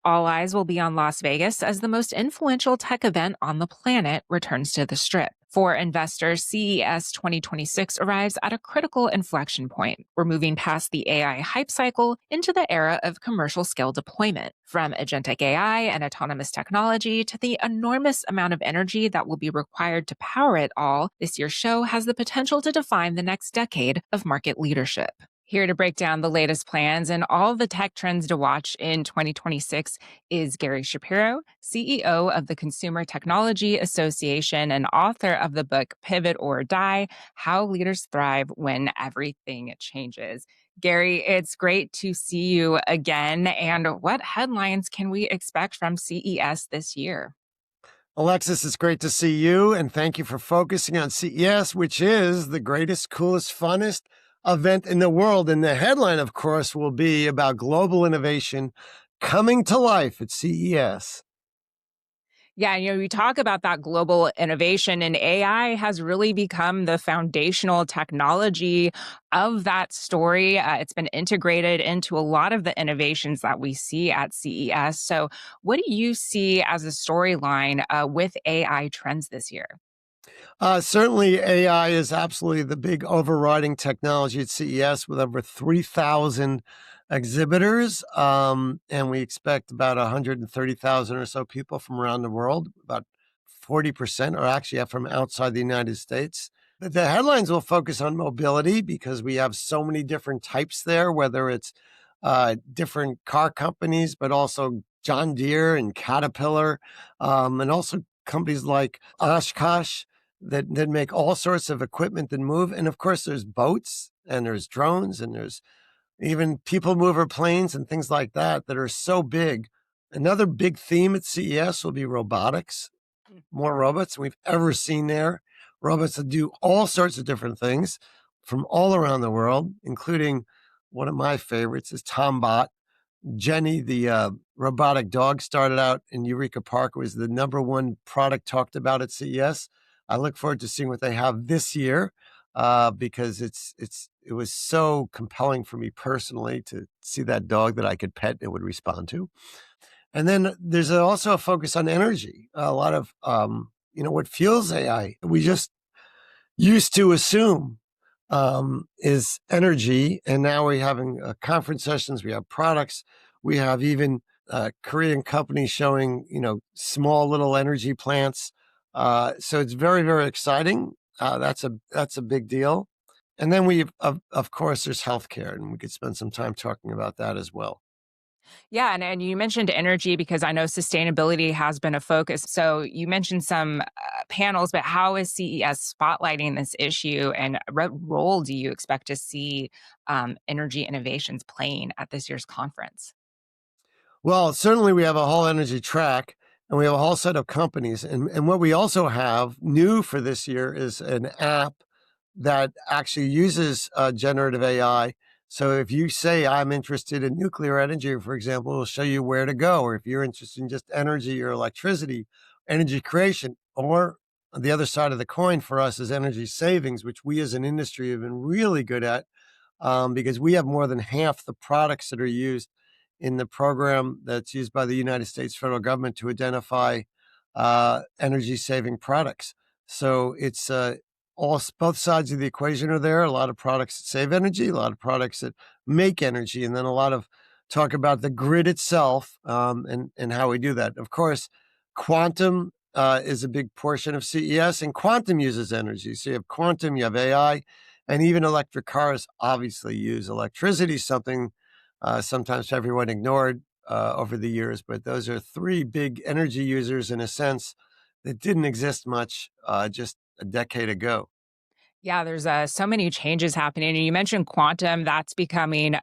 All eyes will be on Las Vegas as the most influential tech event on the planet returns to the Strip. For investors, CES 2026 arrives at a critical inflection point. We're moving past the AI hype cycle into the era of commercial scale deployment. From agentic AI and autonomous technology to the enormous amount of energy that will be required to power it all, this year's show has the potential to define the next decade of market leadership. Here to break down the latest plans and all the tech trends to watch in 2026 is Gary Shapiro, CEO of the Consumer Technology Association and author of the book Pivot or Die: How Leaders Thrive When Everything Changes. Gary, it's great to see you again. And what headlines can we expect from CES this year? Alexis, it's great to see you, and thank you for focusing on CES, which is the greatest, coolest, funnest event in the world. And the headline, of course, will be about global innovation coming to life at CES. Yeah, we talk about that global innovation, and AI has really become the foundational technology of that story. It's been integrated into a lot of the innovations that we see at CES. So, what do you see as a storyline with AI trends this year? Certainly, AI is absolutely the big overriding technology at CES with over 3,000 exhibitors. And we expect about 130,000 or so people from around the world. About 40% are actually from outside the United States. The headlines will focus on mobility because we have so many different types there, whether it's different car companies, but also John Deere and Caterpillar, and also companies like Oshkosh that make all sorts of equipment that move. And of course, there's boats and there's drones and there's even people mover planes and things like that that are so big. Another big theme at CES will be robotics. More robots than we've ever seen there. Robots that do all sorts of different things from all around the world, including one of my favorites is Tombot. Jenny, the robotic dog, started out in Eureka Park, was the number one product talked about at CES. I look forward to seeing what they have this year because it was so compelling for me personally to see that dog that I could pet and it would respond to. And then there's also a focus on energy. A lot of what fuels AI. We just used to assume is energy, and now we're having conference sessions. We have products. We have even Korean companies showing small little energy plants. So it's very, very exciting. That's a big deal. And then of course, there's healthcare, and we could spend some time talking about that as well. Yeah, and you mentioned energy because I know sustainability has been a focus. So you mentioned some panels, but how is CES spotlighting this issue, and what role do you expect to see energy innovations playing at this year's conference? Well, certainly we have a whole energy track, and we have a whole set of companies. And what we also have new for this year is an app that actually uses generative AI. So if you say, I'm interested in nuclear energy, for example, it'll show you where to go. Or if you're interested in just energy or electricity, energy creation, or the other side of the coin for us is energy savings, which we as an industry have been really good at because we have more than half the products that are used in the program that's used by the United States federal government to identify energy saving products. So it's both sides of the equation are there. A lot of products that save energy, a lot of products that make energy, and then a lot of talk about the grid itself and how we do that. Of course, quantum is a big portion of CES, and quantum uses energy. So you have quantum, you have AI, and even electric cars obviously use electricity, something sometimes everyone ignored over the years. But those are three big energy users in a sense that didn't exist much just a decade ago. Yeah, there's so many changes happening. And you mentioned quantum, that's becoming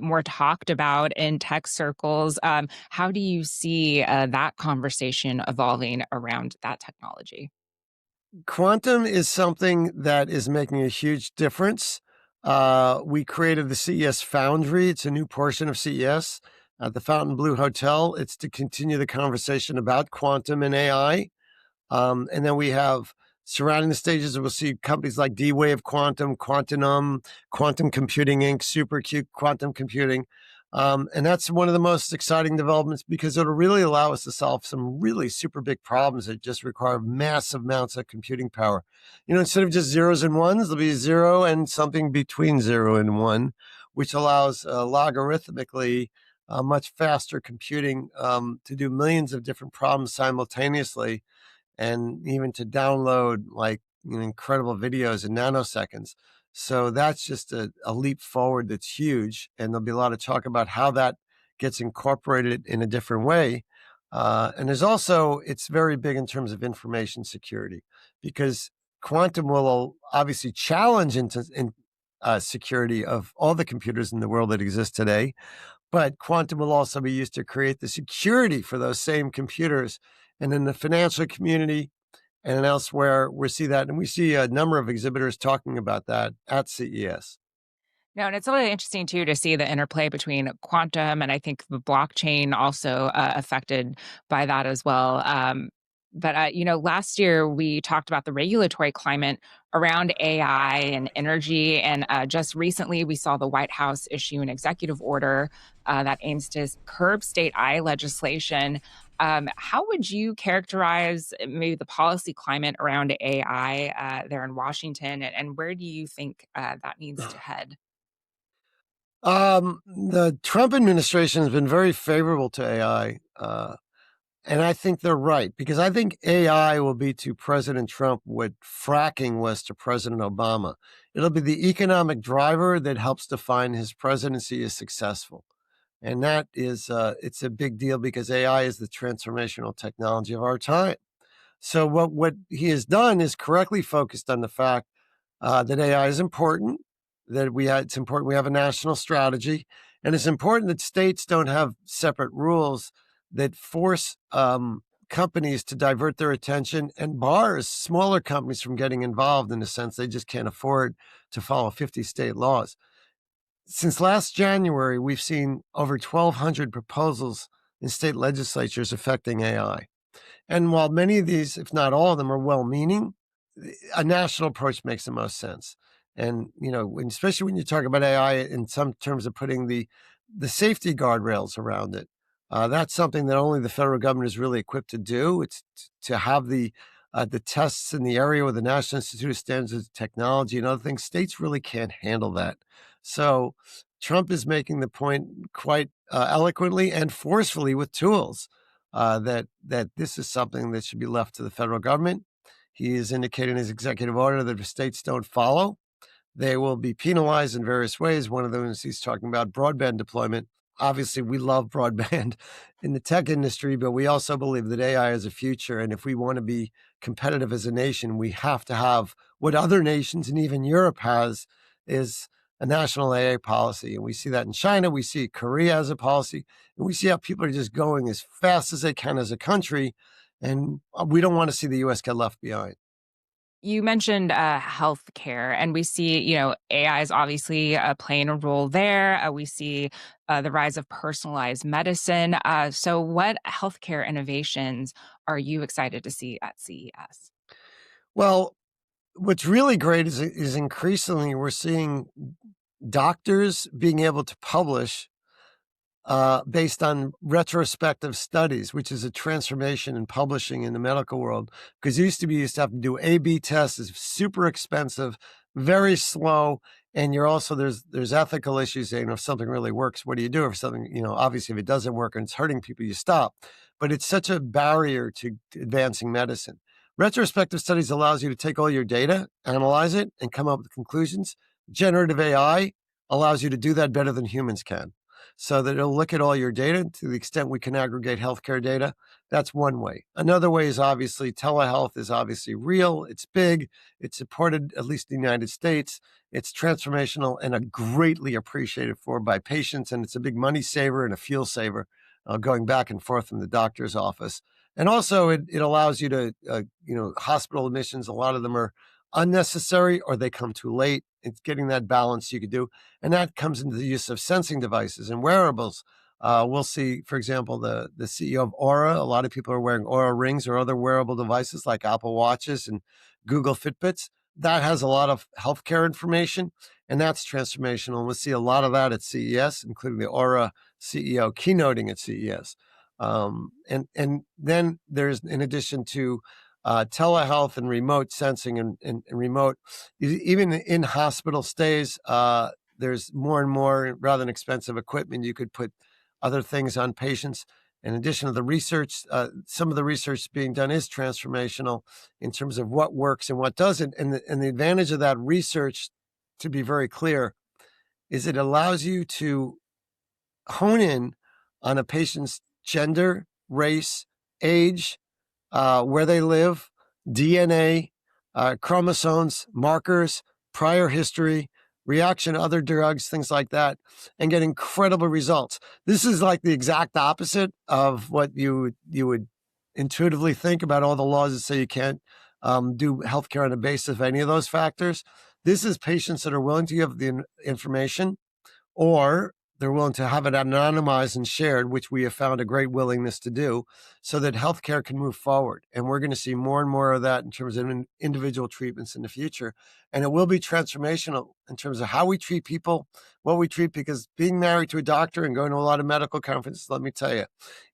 more talked about in tech circles. How do you see that conversation evolving around that technology? Quantum is something that is making a huge difference. We created the CES Foundry. It's a new portion of CES at the Fontainebleau Hotel. It's to continue the conversation about quantum and AI. And then we have surrounding the stages, we'll see companies like D-Wave Quantum, Quantum Computing Inc., SuperQ Quantum Computing. And that's one of the most exciting developments because it'll really allow us to solve some really super big problems that just require massive amounts of computing power. Instead of just zeros and ones, there'll be zero and something between zero and one, which allows logarithmically much faster computing to do millions of different problems simultaneously, and even to download like incredible videos in nanoseconds. So that's just a leap forward that's huge. And there'll be a lot of talk about how that gets incorporated in a different way. And there's also, it's very big in terms of information security, because quantum will obviously challenge security of all the computers in the world that exist today. But quantum will also be used to create the security for those same computers. And in the financial community and elsewhere, we see that. And we see a number of exhibitors talking about that at CES. No, and it's really interesting too to see the interplay between quantum and I think the blockchain also affected by that as well. Last year we talked about the regulatory climate around AI and energy, and just recently we saw the White House issue an executive order that aims to curb state AI legislation. How would you characterize maybe the policy climate around AI there in Washington, and where do you think that needs to head? The Trump administration has been very favorable to AI. And I think they're right, because I think AI will be to President Trump what fracking was to President Obama. It'll be the economic driver that helps define his presidency as successful. And that is, it's a big deal because AI is the transformational technology of our time. So what he has done is correctly focused on the fact that AI is important, it's important we have a national strategy, and it's important that states don't have separate rules that force companies to divert their attention and bars smaller companies from getting involved in a sense they just can't afford to follow 50 state laws. Since last January, we've seen over 1,200 proposals in state legislatures affecting AI. And while many of these, if not all of them, are well-meaning, a national approach makes the most sense. And especially when you talk about AI in some terms of putting the safety guardrails around it, that's something that only the federal government is really equipped to do. It's to have the tests in the area with the National Institute of Standards and Technology and other things. States really can't handle that. So Trump is making the point quite eloquently and forcefully with tools that this is something that should be left to the federal government. He has indicated in his executive order that if states don't follow, they will be penalized in various ways. One of them is he's talking about broadband deployment. Obviously, we love broadband in the tech industry, but we also believe that AI is a future. And if we want to be competitive as a nation, we have to have what other nations and even Europe has, is a national AI policy. And we see that in China. We see Korea as a policy. And we see how people are just going as fast as they can as a country. And we don't want to see the U.S. get left behind. You mentioned healthcare, and we see, AI is obviously playing a role there. We see the rise of personalized medicine. So, what healthcare innovations are you excited to see at CES? Well, what's really great is increasingly we're seeing doctors being able to publish based on retrospective studies, which is a transformation in publishing in the medical world. Because you used to have to do A/B tests, is super expensive, very slow, and you're also there's ethical issues. If something really works, what do you do? If something, obviously if it doesn't work and it's hurting people, you stop. But it's such a barrier to advancing medicine. Retrospective studies allows you to take all your data, analyze it, and come up with conclusions. Generative AI allows you to do that better than humans can, so that it'll look at all your data to the extent we can aggregate healthcare data. That's one way. Another way is obviously telehealth is obviously real. It's big. It's supported, at least in the United States. It's transformational and a greatly appreciated for by patients. And it's a big money saver and a fuel saver going back and forth from the doctor's office. And also it allows you to, hospital admissions, a lot of them are unnecessary or they come too late. It's getting that balance you could do. And that comes into the use of sensing devices and wearables. We'll see, for example, the CEO of Aura. A lot of people are wearing Aura rings or other wearable devices like Apple Watches and Google Fitbits. That has a lot of healthcare information, and that's transformational. We'll see a lot of that at CES, including the Aura CEO keynoting at CES. And then there's, in addition to telehealth and remote sensing and remote, even in hospital stays, there's more and more, rather than expensive equipment, you could put other things on patients. In addition to the research, some of the research being done is transformational in terms of what works and what doesn't. And the advantage of that research, to be very clear, is it allows you to hone in on a patient's gender, race, age, where they live, DNA, chromosomes, markers, prior history, reaction to other drugs, things like that, and get incredible results. This is like the exact opposite of what you would intuitively think about all the laws that say you can't do healthcare on the basis of any of those factors. This is patients that are willing to give the information, or they're willing to have it anonymized and shared, which we have found a great willingness to do, so that healthcare can move forward. And we're going to see more and more of that in terms of individual treatments in the future. And it will be transformational in terms of how we treat people, what we treat, because being married to a doctor and going to a lot of medical conferences, let me tell you,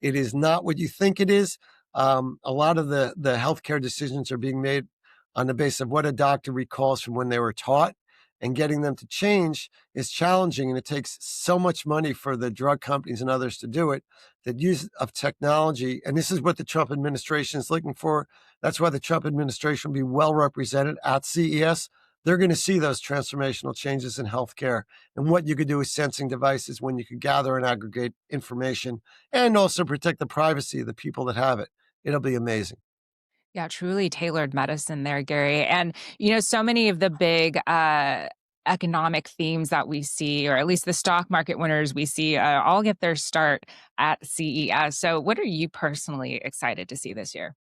it is not what you think it is. A lot of the healthcare decisions are being made on the basis of what a doctor recalls from when they were taught, and getting them to change is challenging. And it takes so much money for the drug companies and others to do it. That use of technology, and this is what the Trump administration is looking for. That's why the Trump administration will be well represented at CES. They're going to see those transformational changes in healthcare and what you could do with sensing devices when you could gather and aggregate information and also protect the privacy of the people that have it. It'll be amazing. Yeah, truly tailored medicine there, Gary. And, so many of the big economic themes that we see, or at least the stock market winners we see, all get their start at CES. So, what are you personally excited to see this year?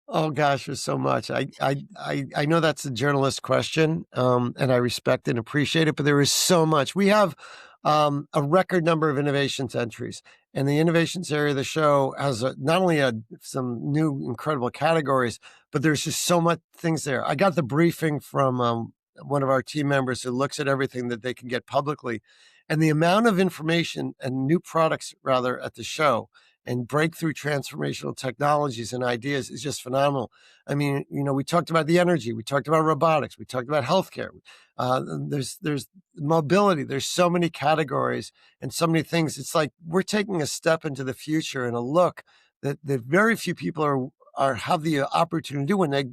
Oh gosh, there's so much. I know that's a journalist question, and I respect and appreciate it, but there is so much. We have a record number of innovations entries, and the innovations area of the show has not only some new incredible categories, but there's just so much things there. I got the briefing from one of our team members who looks at everything that they can get publicly, and the amount of information and new products, rather, at the show and breakthrough transformational technologies and ideas is just phenomenal. I mean, we talked about the energy, we talked about robotics, we talked about healthcare. There's mobility. There's so many categories and so many things. It's like we're taking a step into the future and a look that very few people are have the opportunity to do when they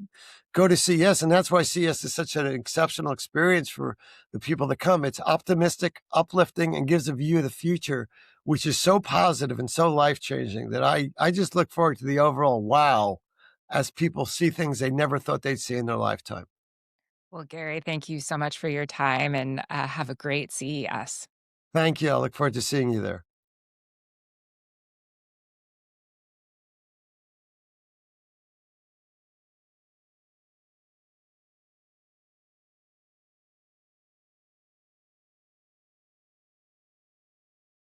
go to CES. And that's why CES is such an exceptional experience for the people that come. It's optimistic, uplifting, and gives a view of the future, which is so positive and so life-changing that I just look forward to the overall wow as people see things they never thought they'd see in their lifetime. Well, Gary, thank you so much for your time and have a great CES. Thank you. I look forward to seeing you there.